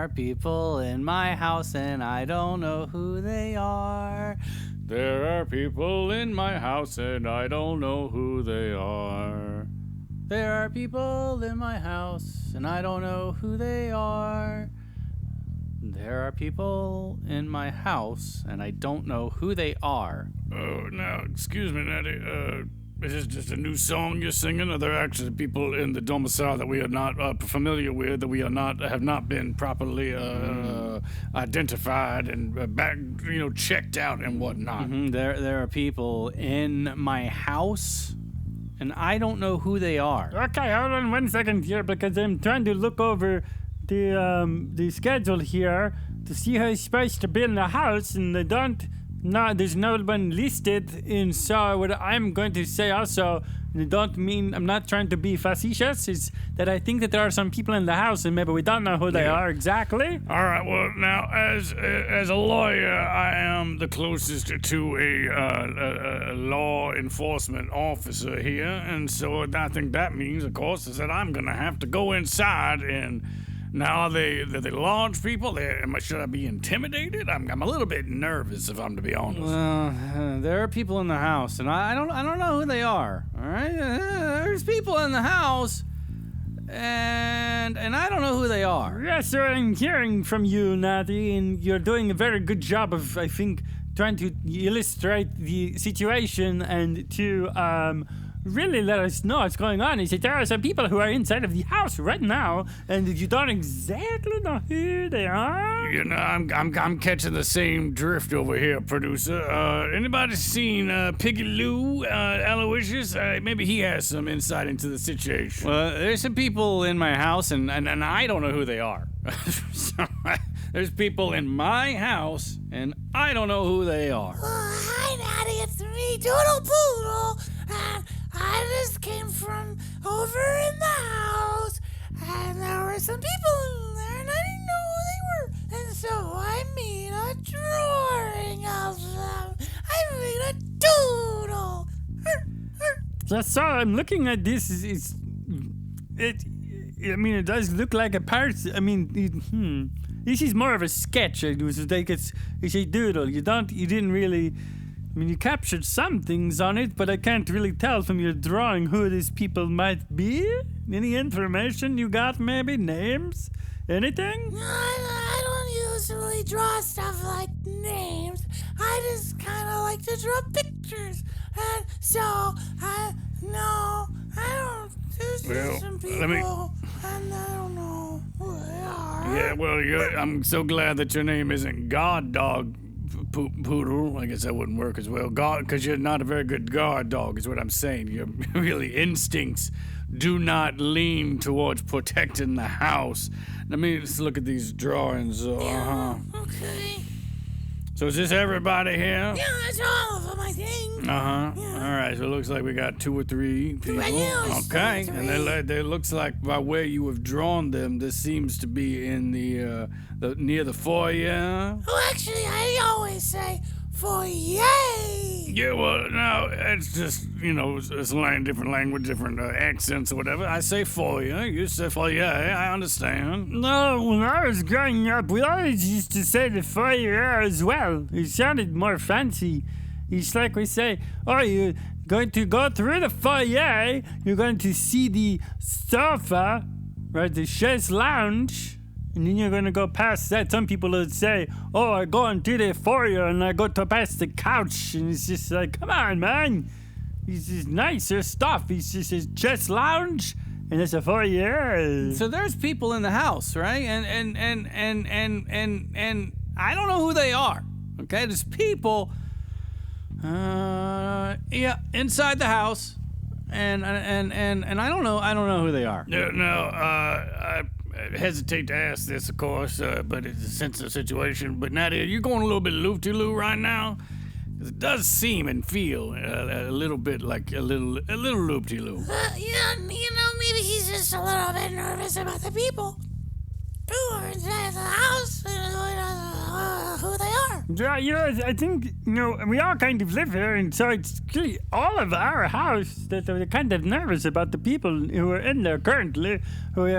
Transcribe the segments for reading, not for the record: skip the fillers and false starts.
are people in my house and I don't know who they are. There are people in my house and I don't know who they are. There are people in my house and I don't know who they are. There are people in my house and I don't know who they are. Oh, now, excuse me, Natty. Is this just a new song you're singing? Are there actually people in the domicile that we are not familiar with, that we have not been properly identified and checked out and whatnot? Mm-hmm. There are people in my house, and I don't know who they are. Okay, hold on 1 second here, because I'm trying to look over the schedule here to see who's supposed to be in the house, and there's no one listed. And so what I'm going to say also, I'm not trying to be facetious, is that I think that there are some people in the house and maybe we don't know who they are exactly. All right, well, now, as a lawyer, I am the closest to a law enforcement officer here, and so I think that means, of course, is that I'm going to have to go inside and... Now, are they large people? Should I be intimidated? I'm a little bit nervous, if I'm to be honest. Well, there are people in the house, and I don't know who they are. All right, there's people in the house, and I don't know who they are. Yes, sir. I'm hearing from you, Natty, and you're doing a very good job of, I think, trying to illustrate the situation and to really let us know what's going on. Is that there are some people who are inside of the house right now, and you don't exactly know who they are? You know, I'm catching the same drift over here, producer. Anybody seen Piggy Lou, Aloysius? Maybe he has some insight into the situation. Well, there's some people in my house, and I don't know who they are. So, there's people in my house, and I don't know who they are. Hi, Natty, it's me, Doodle Poodle, and I just came from over in the house, and there were some people in there, and I didn't know who they were, and so I made a drawing of them. I made a doodle. So I'm looking at this. It does look like a person. This is more of a sketch. It's a doodle. You didn't really. You captured some things on it, but I can't really tell from your drawing who these people might be. Any information you got, maybe? Names? Anything? I don't usually draw stuff like names. I just kind of like to draw pictures. And so, there's just some people, and I don't know who they are. Yeah, well, I'm so glad that your name isn't God Dog Poodle. I guess that wouldn't work as well. Because you're not a very good guard dog, is what I'm saying. Your really instincts do not lean towards protecting the house. Let me just look at these drawings. Okay. So is this everybody here? Yeah, that's all of them, I think. Yeah. Yeah. All right, so it looks like we got 2 or 3 people. Okay. And they looks like by where you have drawn them, this seems to be in the near the foyer. Oh, actually, I always say foyer. Yeah, well, no, it's just, it's different language, different accents or whatever. I say foyer, you say foyer, I understand. No, when I was growing up, we always used to say the foyer as well. It sounded more fancy. It's like we say, oh, you're going to go through the foyer, you're going to see the sofa, right, the chaise lounge, and then you're going to go past that. Some people would say, oh, I go into the foyer and I go to past the couch. And it's just like, come on, man. It's just nicer stuff. It's just a chest lounge and it's a foyer. So there's people in the house, right? And I don't know who they are. Okay, there's people inside the house. And I don't know who they are. I hesitate to ask this, of course, but it's a sensitive situation. But Natty, are you going a little bit loop-de-loo right now? 'Cause it does seem and feel a little bit like a little loop-de-loo. Maybe he's just a little bit nervous about the people who are inside the house and who they are. Yeah, I think, we all kind of live here, and so it's really all of our house that we're kind of nervous about the people who are in there currently, who we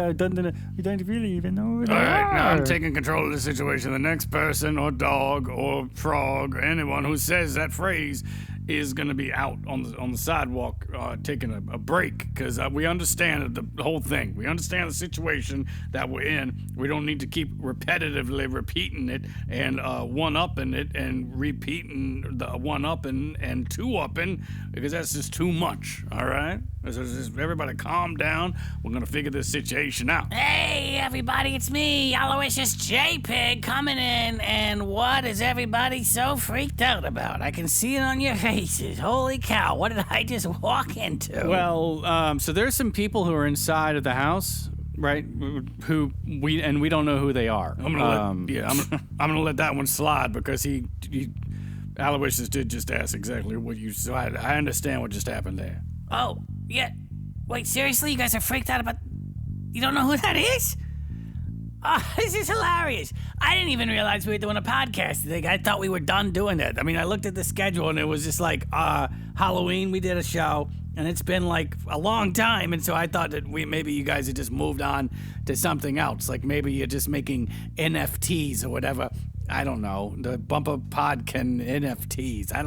don't really even know who they All right, are. now I'm taking control of the situation. The next person or dog or frog or anyone who says that phrase is going to be out on the sidewalk taking a break, because we understand the whole thing. We understand the situation that we're in. We don't need to keep repetitively repeating it and one-upping it and repeating the one-upping and two-upping, because that's just too much, all right? So just everybody calm down. We're going to figure this situation out. Hey, everybody, it's me, Aloysius J-Pig, coming in, and what is everybody so freaked out about? I can see it on your faces. Holy cow, what did I just walk into? Well, so there's some people who are inside of the house, right? Who we don't know who they are. I'm gonna let that one slide, because he Aloysius did just ask exactly what you. So I understand what just happened there. Oh, yeah. Wait, seriously? You guys are freaked out about... You don't know who that is? Oh, this is hilarious. I didn't even realize we were doing a podcast today. I thought we were done doing it. I mean, I looked at the schedule, and it was just like, Halloween, we did a show, and it's been like a long time, and so I thought that maybe you guys had just moved on to something else. Like maybe you're just making NFTs or whatever. I don't know. The Bumperpod can NFTs. I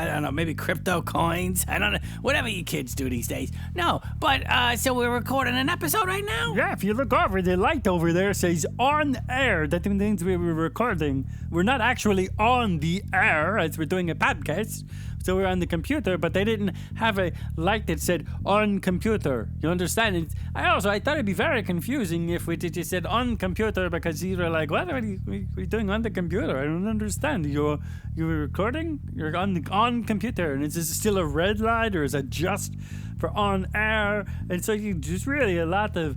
don't know. Maybe crypto coins. I don't know. Whatever you kids do these days. No, but so we're recording an episode right now? Yeah, if you look over, the light over there says on air. That means we were recording. We're not actually on the air as we're doing a podcast. So we're on the computer, but they didn't have a light that said on computer. You understand? I thought it'd be very confusing if we just said on computer, because you were like, what are you doing on the computer? I don't understand. You were recording? You're on computer, and is this still a red light, or is it just for on air? And so you just really a lot of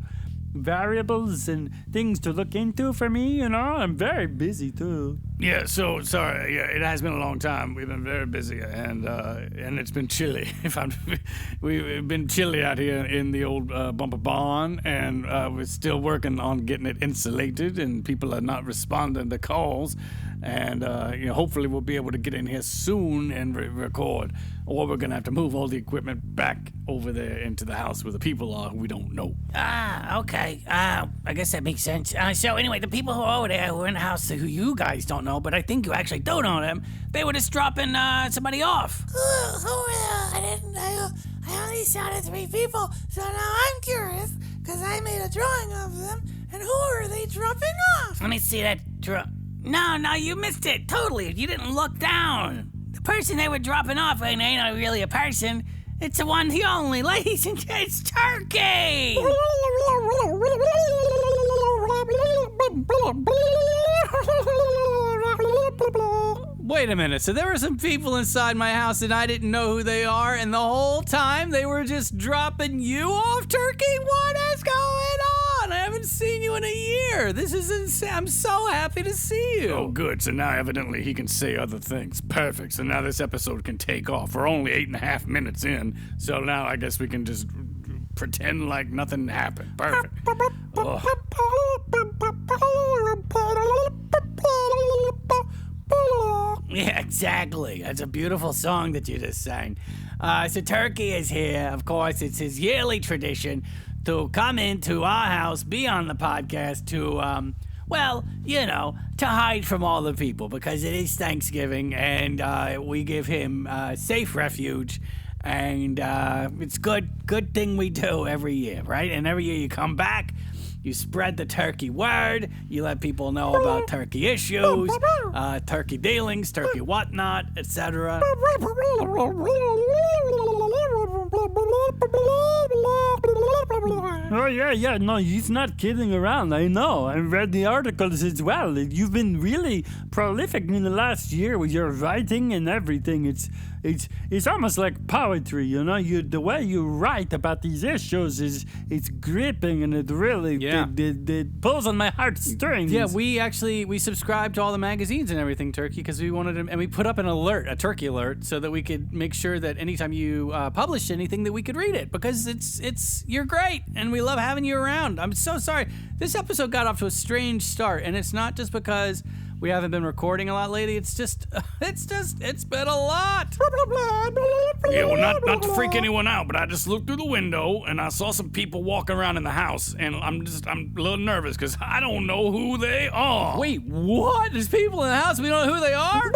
variables and things to look into for me, I'm very busy too. Yeah, so sorry. Yeah, it has been a long time. We've been very busy, and it's been chilly. We've been chilly out here in the old bumper barn, and we're still working on getting it insulated, and people are not responding to calls. And hopefully we'll be able to get in here soon and record, or we're gonna have to move all the equipment back over there into the house where the people are who we don't know. Okay. I guess that makes sense. So anyway, the people who are over there who are in the house who you guys don't know, but I think you actually do know them, they were just dropping somebody off. I only saw the 3 people, so now I'm curious, because I made a drawing of them, and who are they dropping off? Let me see that No, you missed it. Totally. You didn't look down. The person they were dropping off ain't not really a person. It's the one, the only. Ladies and gents, it's Turkey! Wait a minute. So there were some people inside my house and I didn't know who they are, and the whole time they were just dropping you off, Turkey? What is going on? I haven't seen you in a year. This is insane. I'm so happy to see you. Oh, good. So now evidently he can say other things. Perfect. So now this episode can take off. We're only 8.5 minutes in, so now I guess we can just pretend like nothing happened. Perfect. Ugh. Yeah, exactly. That's a beautiful song that you just sang. So Turkey is here. Of course, it's his yearly tradition to come into our house, be on the podcast, to, to hide from all the people, because it is Thanksgiving, and we give him safe refuge, and it's good thing we do every year, right? And every year you come back, you spread the turkey word, you let people know about turkey issues, turkey dealings, turkey whatnot, etc. Oh, yeah, no, he's not kidding around, I know. I read the articles as well. You've been really prolific in the last year with your writing and everything. It's almost like poetry, the way you write about these issues it's gripping, and it really it pulls on my heartstrings. Yeah, we subscribed to all the magazines and everything, Turkey, because we wanted to, and we put up an alert, a turkey alert, so that we could make sure that anytime you published anything that we could read it, because you're great and we love having you around. I'm so sorry. This episode got off to a strange start, and it's not just because we haven't been recording a lot lately. It's been a lot. Yeah, well, not to freak anyone out, but I just looked through the window and I saw some people walking around in the house, and I'm a little nervous because I don't know who they are. Wait, what? There's people in the house. We don't know who they are?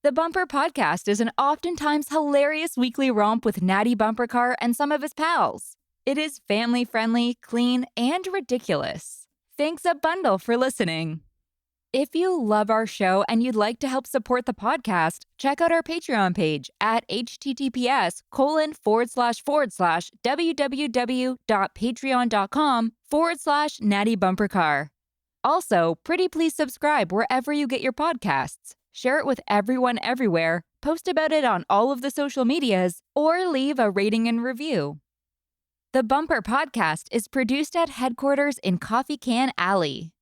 The Bumper Podcast is an oftentimes hilarious weekly romp with Natty Bumpercar and some of his pals. It is family-friendly, clean, and ridiculous. Thanks a bundle for listening. If you love our show and you'd like to help support the podcast, check out our Patreon page at https://www.patreon.com/Natty Bumpercar. Also, pretty please subscribe wherever you get your podcasts. Share it with everyone everywhere, post about it on all of the social medias, or leave a rating and review. The Bumper Podcast is produced at headquarters in Coffee Can Alley.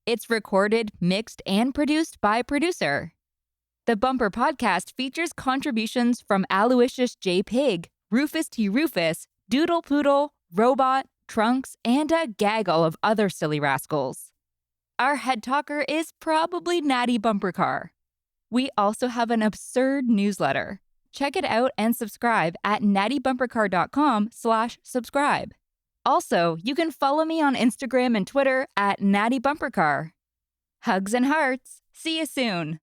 It's recorded, mixed, and produced by producer. The Bumper Podcast features contributions from Aloysius J. Pig, Rufus T. Rufus, Doodle Poodle, Robot, Trunks, and a gaggle of other silly rascals. Our head talker is probably Natty Bumpercar. We also have an absurd newsletter. Check it out and subscribe at nattybumpercar.com/subscribe. Also, you can follow me on Instagram and Twitter at Natty Bumpercar. Hugs and hearts. See you soon.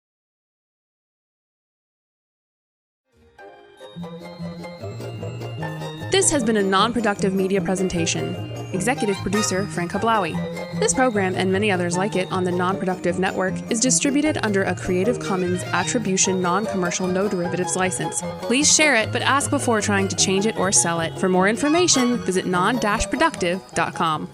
This has been a non-productive media presentation. Executive producer Frank Hablawi. This program and many others like it on the Non-Productive Network is distributed under a Creative Commons Attribution Non-Commercial No Derivatives license. Please share it, but ask before trying to change it or sell it. For more information, visit non-productive.com.